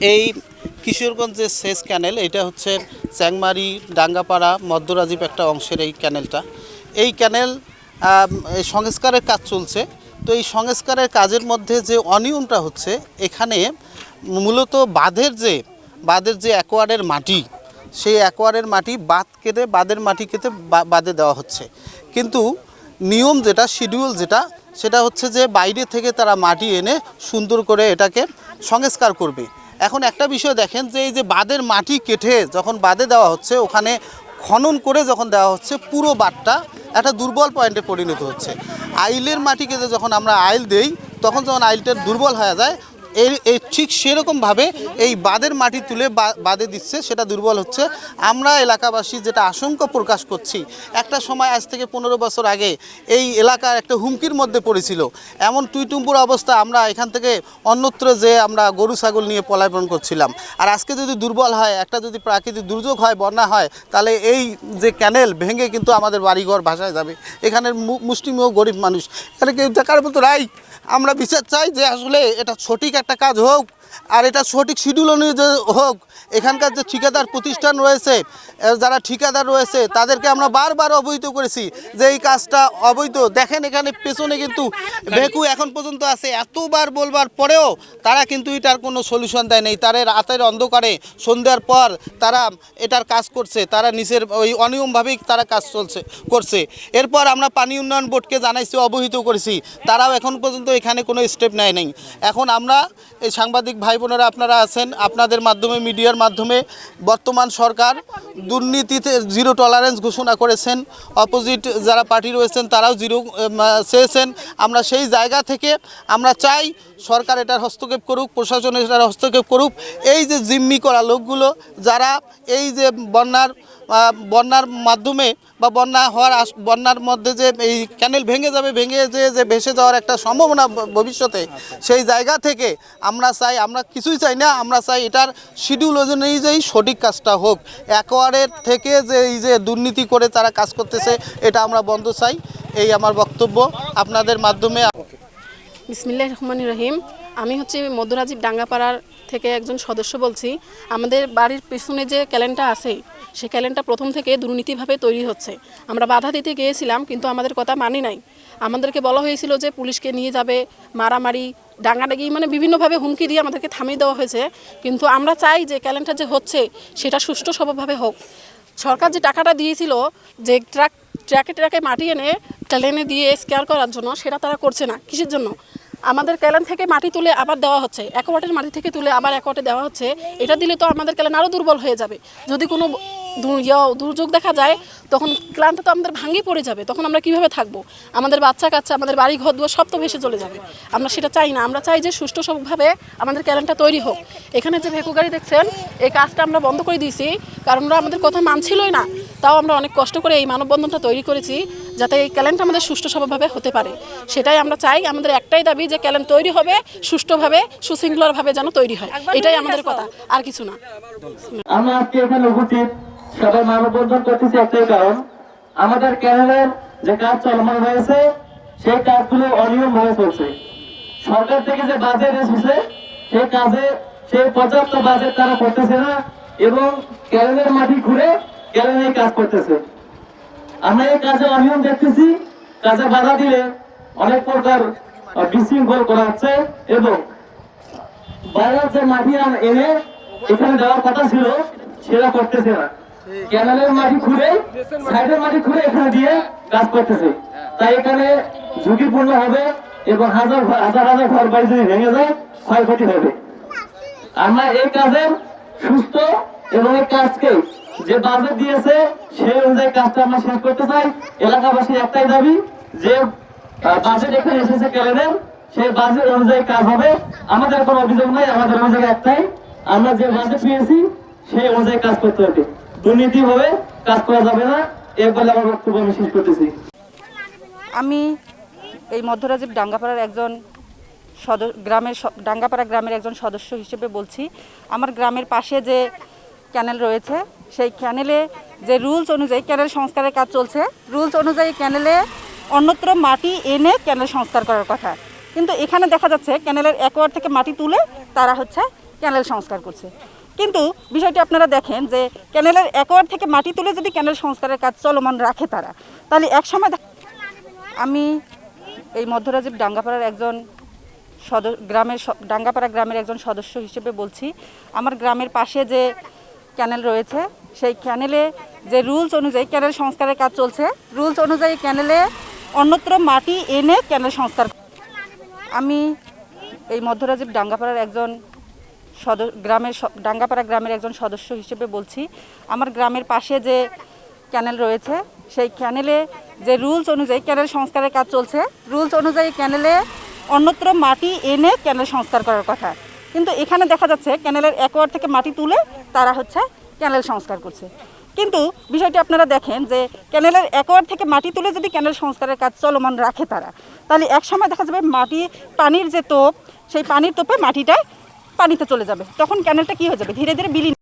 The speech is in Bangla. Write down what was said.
এই কিশোরগঞ্জের সেচ ক্যানেল, এটা হচ্ছে চ্যাংমারি ডাঙ্গাপাড়া মধ্যরাজীব একটা অংশের এই ক্যানেলটা। এই ক্যানেল এই সংস্কারের কাজ চলছে। তো এই সংস্কারের কাজের মধ্যে যে অনিয়মটা হচ্ছে, এখানে মূলত বাঁধের যে অ্যাকোয়ার্ডের মাটি, সেই অ্যাকোয়ার্ডের মাটি বাঁধের মাটি কেটে বাঁধে দেওয়া হচ্ছে। কিন্তু নিয়ম যেটা, শিডিউল যেটা, সেটা হচ্ছে যে বাইরে থেকে তারা মাটি এনে সুন্দর করে এটাকে সংস্কার করবে। এখন একটা বিষয় দেখেন, যে এই যে বাঁধের মাটি কেটে যখন বাঁধে দেওয়া হচ্ছে, ওখানে খনন করে যখন দেওয়া হচ্ছে, পুরো বাঁধটা একটা দুর্বল পয়েন্টে পরিণত হচ্ছে। আইলের মাটি কেটে যখন আমরা আইল দেই, তখন যখন আইলটা দুর্বল হয়ে যায়, এই ঠিক সেরকমভাবে এই বাঁধের মাটি তুলে বাঁধে দিচ্ছে, সেটা দুর্বল হচ্ছে। আমরা এলাকাবাসী যেটা আশঙ্কা প্রকাশ করছি, একটা সময় আজ থেকে 15 বছর আগে এই এলাকার একটা হুমকির মধ্যে পড়েছিল। এমন টুইটুম্বুর অবস্থা, আমরা এখান থেকে অন্যত্র যে আমরা গরু ছাগল নিয়ে পলায়ন করছিলাম। আর আজকে যদি দুর্বল হয়, একটা যদি প্রাকৃতিক দুর্যোগ হয়, বন্যা হয়, তাহলে এই যে ক্যানেল ভেঙে কিন্তু আমাদের বাড়িঘর ভাসায় যাবে। এখানের মুষ্টিমেয় গরিব মানুষ, এখানে কেউ দেখার মতো নাই। আমরা বিচার চাই যে আসলে এটা সঠিক একটা কাজ হোক, আর এটা সঠিক শিডিউল অনুযায়ী হোক। এখানকার যে ঠিকাদার প্রতিষ্ঠান রয়েছে, যারা ঠিকাদার রয়েছে, তাদেরকে আমরা বারবার অবহিত করেছি যে এই কাজটা অবৈধ। দেখেন এখানে পেছনে কিন্তু ভেকু এখন পর্যন্ত আছে। এতবার বলবার পরেও তারা কিন্তু এটার কোনো সলিউশন দেয় নেই। তারা রাতের অন্ধকারে সন্ধ্যার পর তারা এটার কাজ করছে, তারা নিচের ওই অনিয়মভাবেই তারা কাজ করছে। এরপর আমরা পানি উন্নয়ন বোর্ডকে জানাইছি, অবহিত করেছি, তারাও এখন পর্যন্ত এখানে কোনো স্টেপ নেয় নেই। এখন আমরা এই সাংবাদিক ভাই বোনেরা আপনারা আছেন, আপনাদের মাধ্যমে, মিডিয়ার মাধ্যমে, বর্তমান সরকার দুর্নীতিতে জিরো টলারেন্স ঘোষণা করেছেন। অপোজিট যারা পার্টি রয়েছেন তারাও জিরো চেয়েছেন। আমরা সেই জায়গা থেকে আমরা চাই সরকার এটার হস্তক্ষেপ করুক, প্রশাসন এটার হস্তক্ষেপ করুক। এই যে জিম্মি করা লোকগুলো, যারা এই যে বন্যার মাধ্যমে বা বন্যার মধ্যে যে এই ক্যানেল ভেঙে যে ভেসে যাওয়ার একটা সম্ভাবনা ভবিষ্যতে, সেই জায়গা থেকে আমরা চাই, আমরা কিছুই চাই না, আমরা চাই এটার শিডিউল অনুযায়ী সঠিক কাজটা হোক। অ্যাকোয়ার্ডের থেকে যে এই যে দুর্নীতি করে তারা কাজ করতেছে, এটা আমরা বন্ধ চাই। এই আমার বক্তব্য আপনাদের মাধ্যমে। বিসমিল্লাহির রহমানির রহিম। আমি হচ্ছে মধ্যরাজীব ডাঙ্গাপাড়ার থেকে একজন সদস্য বলছি। আমাদের বাড়ির পেছনে যে ক্যালেনটা আছে, সেই ক্যালেনটা প্রথম থেকে দুর্নীতিভাবে তৈরি হচ্ছে। আমরা বাধা দিতে গিয়েছিলাম, কিন্তু আমাদের কথা মানি নাই। আমাদেরকে বলা হয়েছিল যে পুলিশকে নিয়ে যাবে, মারামারি, ডাঙ্গাডাঙ্গি, মানে বিভিন্নভাবে হুমকি দিয়ে আমাদেরকে থামিয়ে দেওয়া হয়েছে। কিন্তু আমরা চাই যে ক্যালেনটা যে হচ্ছে, সেটা সুষ্ঠু সভ্যভাবে হোক। সরকার যে টাকাটা দিয়েছিল যে ট্রাকে মাটি এনে ক্যালেনে দিয়ে স্কেয়ার করার জন্য, সেটা তারা করছে না। কিসের জন্য? আমাদের ক্যালেন থেকে মাটি তুলে আবার দেওয়া হচ্ছে, অ্যাকোয়ার্ডের মাটি থেকে তুলে আবার অ্যাকোয়ার্ডে দেওয়া হচ্ছে। এটা দিলে তো আমাদের ক্যালেন আরও দুর্বল হয়ে যাবে। যদি কোনো দুর্যোগ দেখা যায়, তখন ক্লান্ত তো আমাদের ভাঙিয়ে পড়ে যাবে। তখন আমরা কিভাবে থাকবো? আমাদের বাচ্চা কাচ্চা, আমাদের বাড়ি ঘর দুয়ার সব তো ভেসে চলে যাবে। আমরা সেটা চাই না। আমরা চাই যে সুষ্ঠু সবভাবে আমাদের ক্যালেনটা তৈরি হোক। এখানে যে ভেকু গাড়ি দেখছেন, এই কাজটা আমরা বন্ধ করে দিয়েছি, কারণ ওরা আমাদের কথা মানছিলই না। তাও আমরা অনেক কষ্ট করে এই মানববন্ধনটা তৈরি করেছি, যাতে এই ক্যালেনটা আমাদের সুষ্ঠু সভ্যভাবে হতে পারে। সেটাই আমরা চাই। আমাদের একটাই দাবি যে ক্যালেন তৈরি হবে সুষ্ঠুভাবে, সুশৃঙ্খলভাবে যেন তৈরি হয়। এটাই আমাদের কথা, আর কিছু না। আমরা আজকে এখানে উপস্থিত সবাই মানববন্ধন করতেছি একটাই কারণ, আমাদের ক্যানেলের যে কাজ চলমান হয়েছে, সেই কাজগুলো অনিয়ম ভাবে চলছে। সরকার থেকে যে বাজেট এসেছে, সেই কাজে সেই পর্যাপ্ত বাজেট তারা করতেছে না, এবং ক্যানেলের মাটি ঘুরে ক্যানেলে কাজ করতেছে। আমরা এই কাজে অনিয়ম দেখতেছি। কাজে বাধা দিলে অনেক প্রকার বিশৃঙ্খল করা হচ্ছে, এবং বাইরের যে মাটি এনে এখানে দেওয়ার কথা ছিল, সেটা করতেছে না। ক্যানেলের মাটি খুঁড়ে, সাইডের মাটি খুঁড়ে এখানে দিয়ে কাজ করতেছে। তাই এখানে ঝুঁকিপূর্ণ হবে, এবং হাজার হাজার ঘর বাড়ি যদি ভেঙে যায়, ক্ষয়ক্ষতি হবে। আমরা এই কাজের সুস্থ এবং এই কাজকে যে বাজেট দিয়েছে, সেই অনুযায়ী কাজটা আমরা শেষ করতে চাই। এলাকাবাসীর একটাই দাবি যে বাজেট এখানে এসেছে ক্যালেনের, সেই বাজেট অনুযায়ী কাজ হবে। আমাদের কোনো অভিযোগ নাই, আমাদের অভিযোগ একটাই, আমরা যে বাজেট পেয়েছি সেই অনুযায়ী কাজ করতে হবে। দুর্নীতি ভাবে কাজ করা যাবে না। এর বলে আমার বক্তব্য আমি শেষ করতেছি। আমি এই মধ্যরাজীব ডাঙ্গাপাড়ার একজন ডাঙ্গাপাড়া গ্রামের একজন সদস্য হিসেবে বলছি। আমার গ্রামের পাশে যে ক্যানেল রয়েছে, সেই ক্যানেলে যে রুলস অনুযায়ী ক্যানেল সংস্কারের কাজ চলছে, রুলস অনুযায়ী ক্যানেলে অন্যত্র মাটি এনে ক্যানেল সংস্কার করার কথা, কিন্তু এখানে দেখা যাচ্ছে ক্যানেলের অ্যাকোয়ার্ড থেকে মাটি তুলে তারা ক্যানেল সংস্কার করছে। কিন্তু বিষয়টি আপনারা দেখেন যে ক্যানেলের একোয়ার থেকে মাটি তুলে যদি ক্যানেল সংস্কারের কাজ চলমান রাখে তারা, তাহলে একসময় আমি এই মধ্যরাজীব ডাঙ্গাপাড়ার একজন ডাঙ্গাপাড়া গ্রামের একজন সদস্য হিসেবে বলছি, আমার গ্রামের পাশে যে ক্যানেল রয়েছে সেই ক্যানেলে যে রুলস অনুযায়ী ক্যানেল সংস্কারের কাজ চলছে, রুলস অনুযায়ী ক্যানেলে অন্যত্র মাটি এনে ক্যানেল সংস্কার। আমি এই মধ্যরাজীব ডাঙ্গাপাড়ার একজন ডাঙ্গাপাড়া গ্রামের একজন সদস্য হিসেবে বলছি, আমার গ্রামের পাশে যে ক্যানেল রয়েছে সেই ক্যানেলে যে রুলস অনুযায়ী ক্যানেল সংস্কারের কাজ চলছে, রুলস অনুযায়ী ক্যানেলে অন্যত্র মাটি এনে ক্যানেল সংস্কার করার কথা, কিন্তু এখানে দেখা যাচ্ছে ক্যানেলের একোয়ার থেকে মাটি তুলে তারা ক্যানেল সংস্কার করছে। কিন্তু বিষয়টি আপনারা দেখেন যে ক্যানেলের একোয়ার থেকে মাটি তুলে যদি ক্যানেল সংস্কারের কাজ চলমান রাখে তারা, তাহলে একসময় দেখা যাবে পানির যে তোপ, সেই পানির তোপে মাটিটা পানিতে চলে যাবে, তখন ক্যানেলটা কী হয়ে যাবে, ধীরে ধীরে বিলীন।